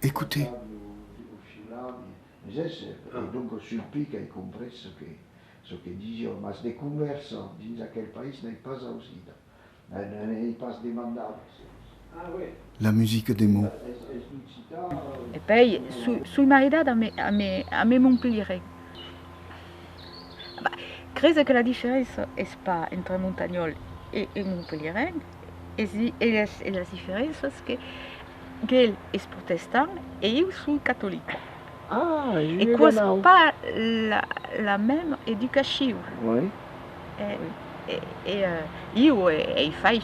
Écoutez. E dunque sul pic hai compreso che dicevo, ma ste converso in quel paese n'est pas ausida, n'est pas demandado. La musique des mots. E poi sui maridati a me Montpellier. Credo che la differenza è pas entre Montagnol e Montpellier, e la differenza è che è protestante e io sono cattolica. Ah, e quasi pas la même éducation. Oui. Io fai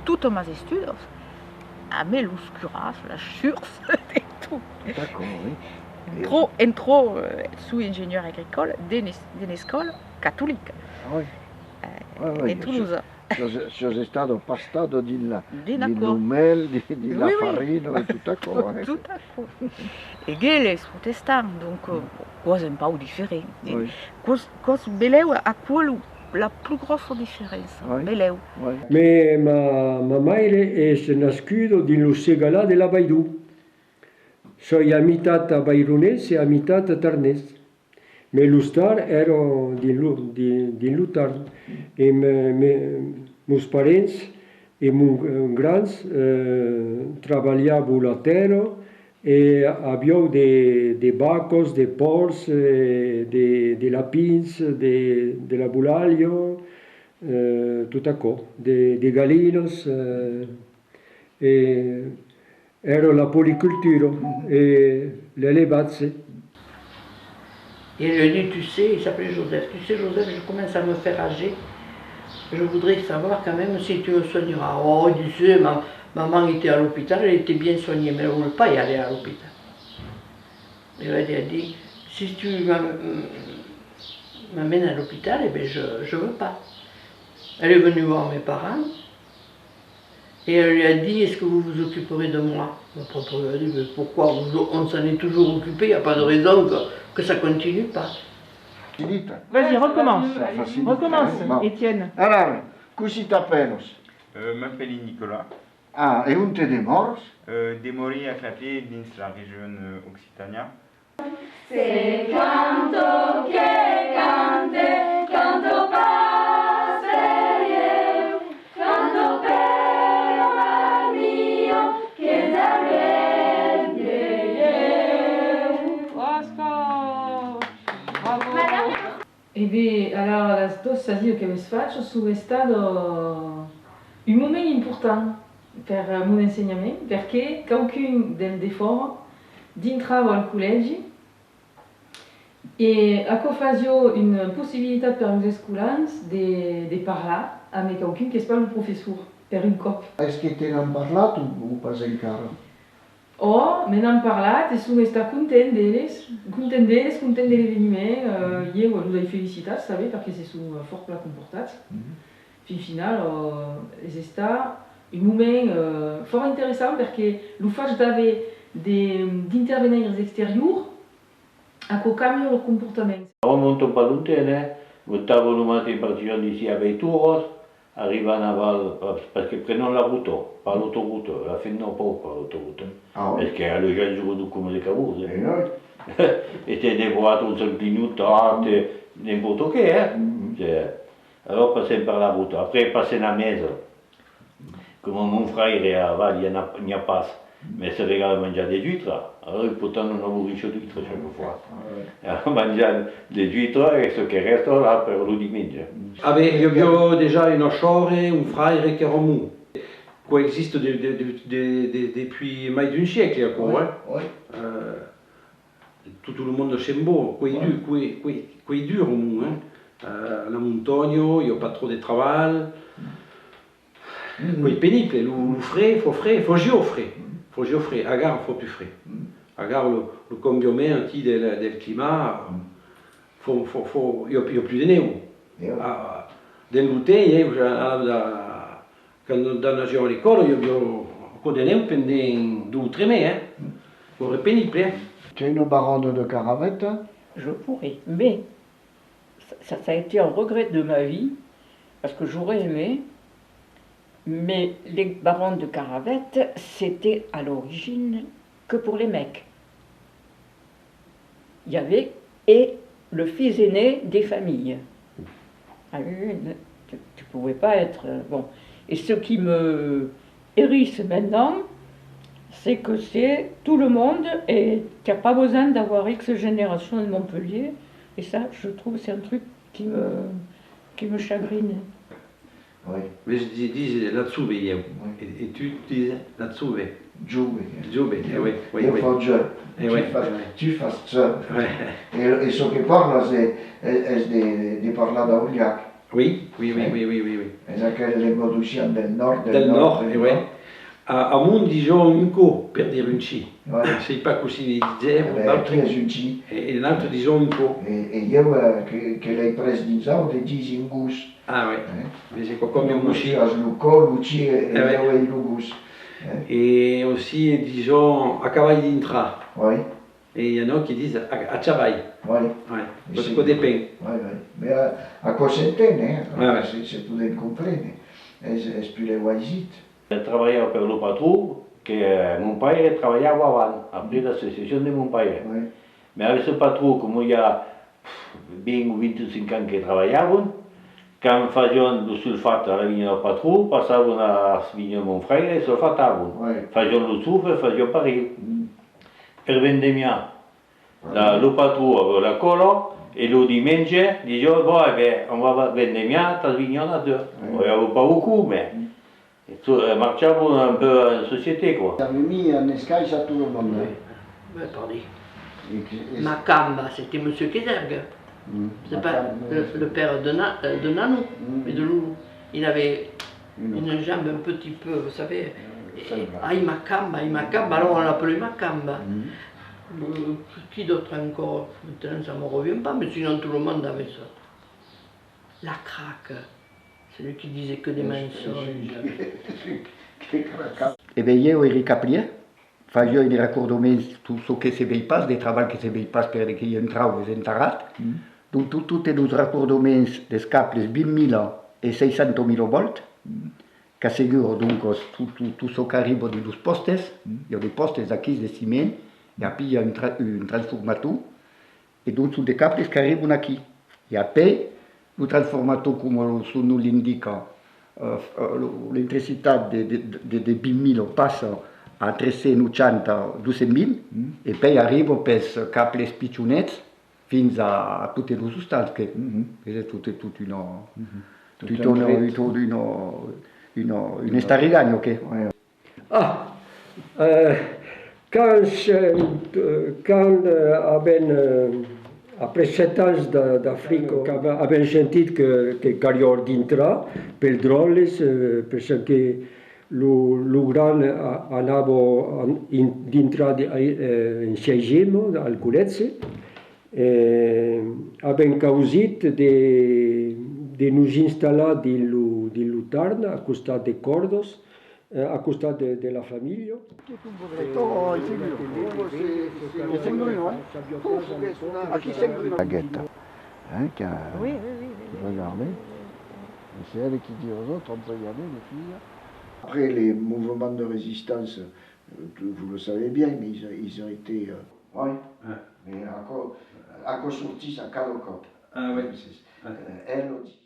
tutti i miei studi, a me l'oscuras, la science e tutto. D'accord, Entro su ingegner agricole in scuola cattolica. oui. E Toulouse. Sono stato pastato di D'accord. numel, di la farina e tutto cosa. Tout à fait. E che è protestante, donc quasi un po' differente. Oui. Cosa beleu a quello la più grossa differenza. Oui. Beleu. Oui. Mais ma madre è nascuto in Segala della Baidù. Sono a metà bairunese e a metà tarnese. Mais l'ustar era di Lutar. E meus parents e meus grands trabalhavam la terra e abbiamo de bacos, de porcs, de lapins, de la bulaglio, tutto ciò, de gallinos. Era la policultura e le allevazze. Et je lui ai dit, tu sais, il s'appelait Joseph, tu sais Joseph, je commence à me faire âger. Je voudrais savoir quand même si tu me soigneras. Oh, il disait, maman était à l'hôpital, elle était bien soignée, mais elle ne voulait pas y aller à l'hôpital. Et elle a dit, si tu m'amènes à l'hôpital, eh bien je ne veux pas. Elle est venue voir mes parents et elle lui a dit, est-ce que vous vous occuperez de moi? Mon papa lui a dit, mais pourquoi? On s'en est toujours occupé, il n'y a pas de raison que ça ne continue pas. Vas-y, recommence. Recommence, Bon. Étienne. Alors, così t'appelles? M'appelle Nicolas. Ah, e un te demors? De morir a Clapier, dins la région Occitania. Se canto che cante, canto passerie, canto per un mio che sarebbe. E beh, allora, las dos sasies che mi faccio sono stato un momento importante per il mio insegnamento, perché qualcuno del foro dintrava al collegio e ecco faccio una possibilità per gli scolanti di parlare a me qualcuno che parla il professore per un cop. Est-ce que te n'han parlato o pas encara? Oh, me n'han parlat e sono stata contenta dell'avvenimento. Io li ho felicitati, sapete, perché si sono forte comportati. Fin final, è stato un momento forte interessante perché lo faccio di intervenire all'esteriore a cambio del comportamento. Remonto un po' lontano, buttavo numati in particolare di sia veituros, arrivano perché prendono la route, pas l'autoroute, la fanno poco l'autoroute, perché alle gente giù come le cavuse. E te ne vuoi un 5 minuti, n'importe che, allora passi per la route, après passi la mesa, come mon frère a Val, il n'y a pas, mais se regala a mangiare des huîtres, allora il potano un avuriscio d'huîtres chaque fois. A mangiare des huîtres e ce che resta là per lo dimanche. Io déjà une chore, un frère qui est romu, coexiste depuis mai d'un siècle encore. Tout le monde chez moi, quei durs romu. La montagne, il n'y a pas trop de travail. Quei pénible, le frais, faut frais. Faut frais, à gare, faut plus frais. À gare, le cambiamento del climat, il n'y a plus de néo. Dell'utei, quando da una giovane ricordo, io ho de neu pendant 2 o 3 mesi, vorrei pénible. Tu es une baronne de Caravette? Je pourrais, mais ça a été un regret de ma vie, parce que j'aurais aimé, mais les barons de Caravette, c'était à l'origine que pour les mecs. Il y avait et le fils aîné des familles. Ah oui, tu ne pouvais pas être... bon. Et ce qui me hérisse maintenant, c'est que c'est tout le monde et qu'il n'y a pas besoin d'avoir X génération de Montpellier. Et ça, je trouve, c'est un truc qui me chagrine. Oui. Mais je dis Natsube, et tu disais Natsube. Giube. Giube, oui. Io faccio, tu fais ça. Et ce que parle, c'est de parler d'Auliac. Oui. C'est quelle Godusian del Nord. Del Nord, oui. A mon disons un co per dire un ci. C'est pas così diciamo. E l'altro disons un co. E io che l'hai preso di Zao di Gisi in Gus. Ah oui. Mais c'est quoi comme un ci? Luco, Luci e io e Lugus. Et aussi, disons, à Cavaille d'Intra. Oui. Et il y en a qui disent à Cavaille. Oui. Parce qu'on dépend. Oui. Mais à Cosentene, c'est tout le comprendre. C'est plus les Waisites. Je travaillais pour le patron, que mon père travaillait avant, après l'association de mon père. Oui. Mais avec ce patron, comme il y a 20 ou 25 ans qu'il travaillait, quand nous faisions le sulfate à la vigne du patron, passavam à la vigne de mon frère et sulfatavam. Faisions le soufre, faisions pareil. Per vendemmia, le patron avait la cola, et le dimanche, disait, bon, on va vendemmia, ta vignon à deux. Il n'y avait pas beaucoup, mais... marchiamo un peu en société, quoi. Tu avais mis un escaille à tout le monde. Oui, pardon. Macamba, c'était M. Kézergue. C'est pas le père de Nanou, mais de Loulou. Il avait une jambe un petit peu, vous savez. Aïe Macamba, alors on l'appelait Macamba. Qui d'autre encore? Maintenant ça ne me revient pas, mais sinon tout le monde avait ça. La craque. Celui qui disait que des mensonges. E bien, io ricaplia, faccio i raccordamenti su ciò che si vei pas, dei lavori che si vei pas per che io entravo e entrarat. Donc, tutti i raccordamenti des caples 20.000 e 600.000 volt, che assicuro dunque tutto ciò che arriva di due postes, io dei postes acquis di ciment, e poi un trasformator, e dunque su dei caples che arrivano qui. E poi, il transformator, come lo l'indica, l'elettricità di 20.000 passa a 380-200.000 e poi arriva per capli spiccionetti fino a tutte le sostanze. È tutta una storia che... Quand après 7 ans d'Afrique, abbiamo sentito che Carior dintra per droles, perché lo gran andava dintra in Sejimo, al Culezze, abbiamo causato di nos installare di Lutarna, a costa di Cordos, a costa della famiglia. La guette, qui regardez, c'est elle qui dit aux autres, on peut y aller les filles. Après les mouvements de résistance, vous le savez bien, mais ils ont été... oui, mais encore sortis à Calocop. Ah oui. Elle aussi.